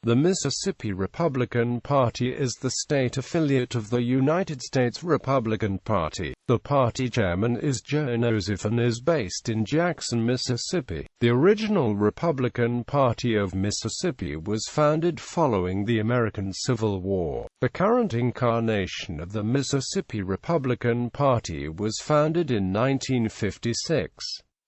The Mississippi Republican Party is the state affiliate of the United States Republican Party. The party chairman is Joe Nosef and is based in Jackson, Mississippi. The original Republican Party of Mississippi was founded following the American Civil War. The current incarnation of the Mississippi Republican Party was founded in 1956.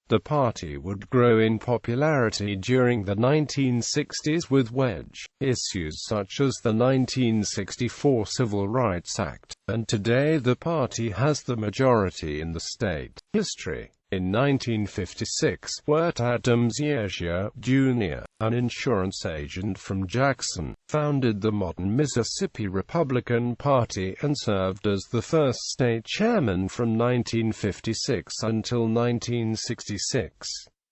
The party would grow in popularity during the 1960s with wedge issues such as the 1964 Civil Rights Act, and today the party has the majority in the state. History. In 1956, Wirt Adams Yeager, Jr., an insurance agent from Jackson, founded the modern Mississippi Republican Party and served as the first state chairman from 1956 until 1966.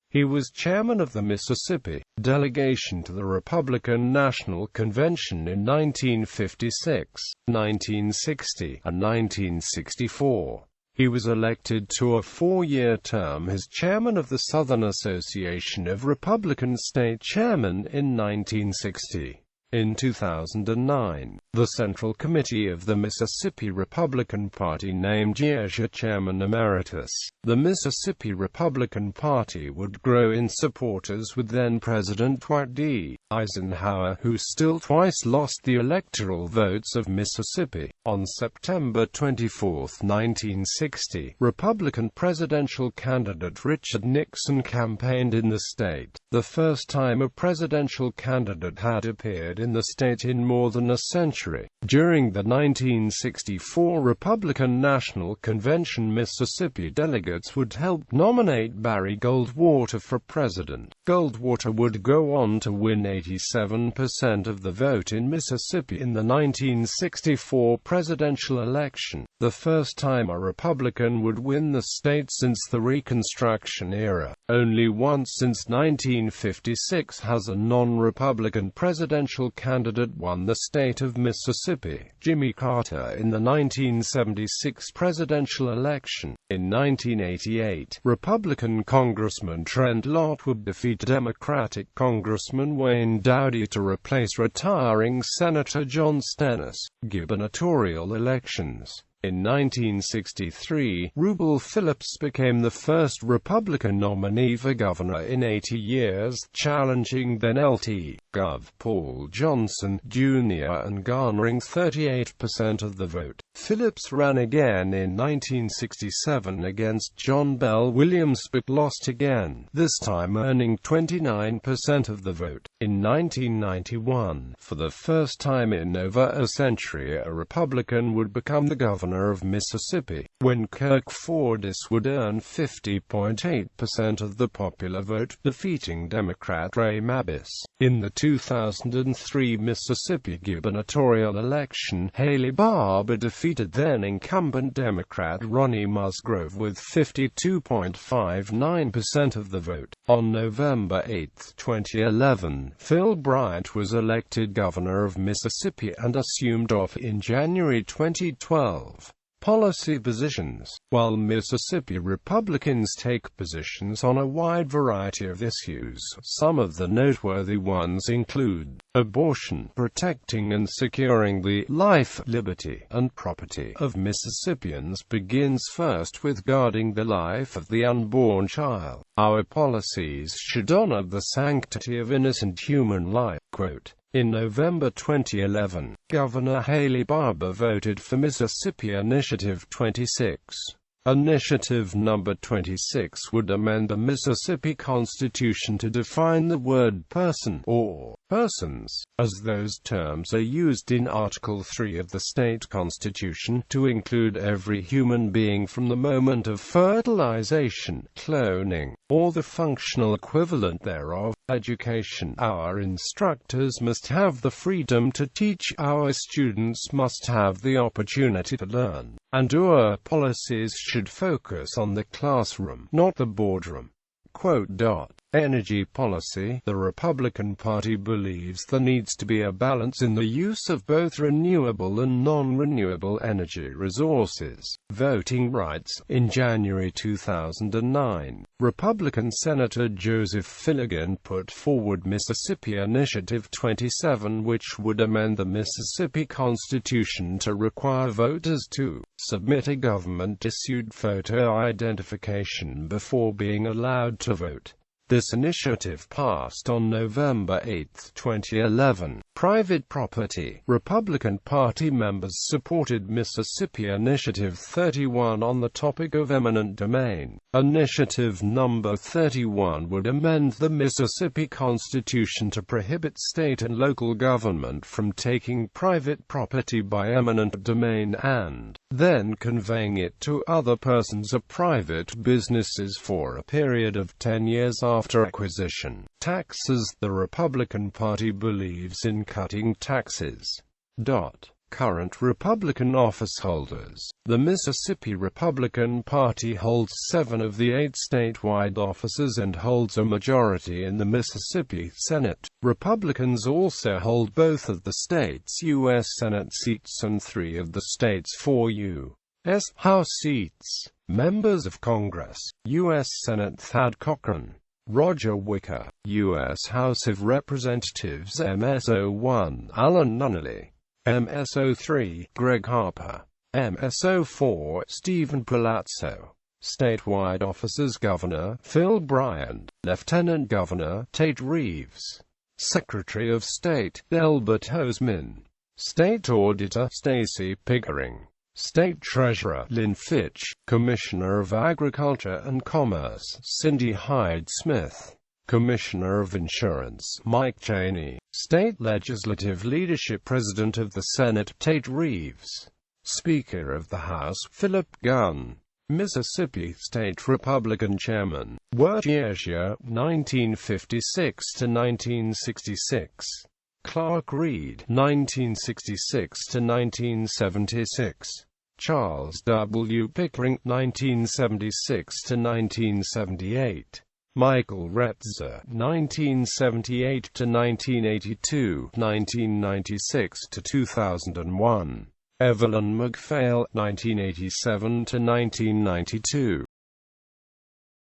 He was chairman of the Mississippi delegation to the Republican National Convention in 1956, 1960, and 1964. He was elected to a four-year term as chairman of the Southern Association of Republican State Chairmen in 1960. In 2009, the Central Committee of the Mississippi Republican Party named Yeager Chairman Emeritus. The Mississippi Republican Party would grow in supporters with then-President Dwight D. Eisenhower, who still twice lost the electoral votes of Mississippi. On September 24, 1960, Republican presidential candidate Richard Nixon campaigned in the state, the first time a presidential candidate had appeared in the state in more than a century. During the 1964 Republican National Convention, Mississippi delegates would help nominate Barry Goldwater for president. Goldwater would go on to win 87% of the vote in Mississippi in the 1964 presidential election, the first time a Republican would win the state since the Reconstruction era. Only once since 1956 has a non-Republican presidential candidate won the state of Mississippi: Jimmy Carter in the 1976 presidential election. In 1988, Republican Congressman Trent Lott would defeat Democratic Congressman Wayne Dowdy to replace retiring Senator John Stennis. Gubernatorial elections. In 1963, Rubel Phillips became the first Republican nominee for governor in 80 years, challenging then-Lt. Gov. Paul Johnson, Jr. and garnering 38% of the vote. Phillips ran again in 1967 against John Bell Williams but lost again, this time earning 29% of the vote. In 1991, for the first time in over a century, a Republican would become the governor of Mississippi, when Kirk Fordice would earn 50.8% of the popular vote, defeating Democrat Ray Mabus. In the 2003 Mississippi gubernatorial election, Haley Barbour defeated then-incumbent Democrat Ronnie Musgrove with 52.59% of the vote. On November 8, 2011, Phil Bryant was elected governor of Mississippi and assumed office in January 2012. Policy positions. While Mississippi Republicans take positions on a wide variety of issues, some of the noteworthy ones include abortion, protecting and securing the life, liberty, and property of Mississippians begins first with guarding the life of the unborn child. Our policies should honor the sanctity of innocent human life. Quote. In November 2011, Governor Haley Barbour voted for Mississippi Initiative 26. Initiative number 26 would amend the Mississippi Constitution to define the word person, or persons, as those terms are used in Article 3 of the state constitution, to include every human being from the moment of fertilization, cloning, or the functional equivalent thereof. Education. Our instructors must have the freedom to teach. Our students must have the opportunity to learn. And our policies should focus on the classroom, not the boardroom. Quote. Energy policy. The Republican Party believes there needs to be a balance in the use of both renewable and non-renewable energy resources. Voting rights. In January 2009, Republican Senator Joseph Finnegan put forward Mississippi Initiative 27, which would amend the Mississippi Constitution to require voters to submit a government-issued photo identification before being allowed to vote. This initiative passed on November 8, 2011. Private property. Republican Party members supported Mississippi Initiative 31 on the topic of eminent domain. Initiative number 31 would amend the Mississippi Constitution to prohibit state and local government from taking private property by eminent domain and then conveying it to other persons or private businesses for a period of 10 years after acquisition. Taxes. The Republican Party believes in cutting taxes. Current Republican office holders. The Mississippi Republican Party holds 7 of the 8 statewide offices and holds a majority in the Mississippi Senate. Republicans also hold both of the state's U.S. Senate seats and 3 of the state's 4 U.S. House seats. Members of Congress. U.S. Senate Thad Cochran, Roger Wicker. U.S. House of Representatives MSO1 Alan Nunnally, MSO3 Greg Harper, MSO4 Stephen Palazzo. Statewide offices. Governor Phil Bryant, Lieutenant Governor Tate Reeves, Secretary of State Delbert Hosemann, State Auditor Stacey Pickering, State Treasurer Lynn Fitch, Commissioner of Agriculture and Commerce Cindy Hyde-Smith, Commissioner of Insurance Mike Cheney, State Legislative Leadership President of the Senate Tate Reeves, Speaker of the House Philip Gunn, Mississippi State Republican Chairman Wirt Yesia 1956 to 1966, Clark Reed 1966 to 1976, Charles W. Pickering 1976 to 1978, Michael Retzer 1978 to 1982, 1996 to 2001, Evelyn McPhail 1987 to 1992.